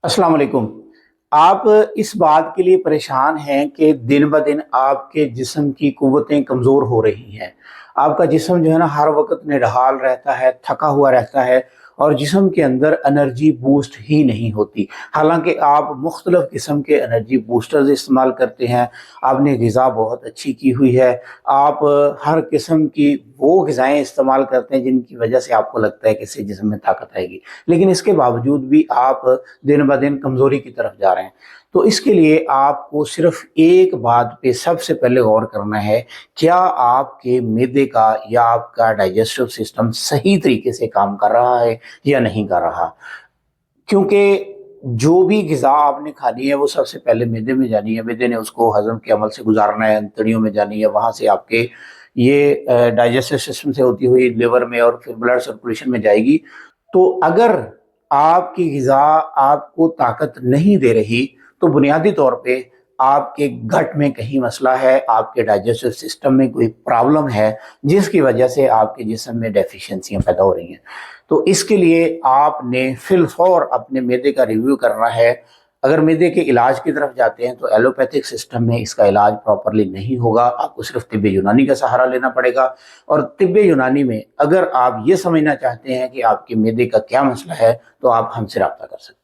अस्सलाम वालेकुम। आप इस बात के लिए परेशान हैं कि दिन ब दिन आपके जिस्म की कुव्वतें कमज़ोर हो रही हैं। आपका जिस्म जो है ना हर वक़्त निढाल रहता है, थका हुआ रहता है और जिस्म के अंदर एनर्जी बूस्ट ही नहीं होती। हालाँकि आप मुख्तलिफ़ किस्म के एनर्जी बूस्टर्स इस्तेमाल करते हैं, आपने ग़िज़ा बहुत अच्छी की हुई है, आप हर किस्म की वो ग़िज़ाएँ इस्तेमाल करते हैं जिनकी वजह से आपको लगता है कि इससे जिस्म में ताकत आएगी। लेकिन इसके बावजूद भी आप दिन ब दिन कमज़ोरी की तरफ जा रहे हैं। तो इसके लिए आपको सिर्फ़ एक बात पे सबसे पहले गौर करना है, क्या आपके मैदे का या आपका डाइजेस्टिव सिस्टम सही तरीके से काम कर रहा है या नहीं कर रहा? क्योंकि जो भी ग़िज़ा आपने खानी है वो सबसे पहले मैदे में जानी है, मैदे ने उसको हज़म के अमल से गुज़ारना है, अंतड़ियों में जानी है, वहाँ से आपके ये डाइजेस्टिव सिस्टम से होती हुई लिवर में और फिर ब्लड सर्कुलेशन में जाएगी। तो अगर आपकी ग़िज़ा आपको ताकत नहीं दे रही, तो बुनियादी तौर पे आपके गट में कहीं मसला है, आपके डाइजेस्टिव सिस्टम में कोई प्रॉब्लम है, जिसकी वजह से आपके जिस्म में डेफ़िशिएंसियाँ पैदा हो रही हैं। तो इसके लिए आपने फ़िलफ़ौर अपने मैदे का रिव्यू करना है। अगर मैदे के इलाज की तरफ जाते हैं तो एलोपैथिक सिस्टम में इसका इलाज प्रॉपरली नहीं होगा, आपको सिर्फ़ तिब्बे यूनानी का सहारा लेना पड़ेगा। और तिब्बे यूनानी में अगर आप ये समझना चाहते हैं कि आपके मैदे का क्या मसला है, तो आप हमसे राब्ता कर सकते हैं।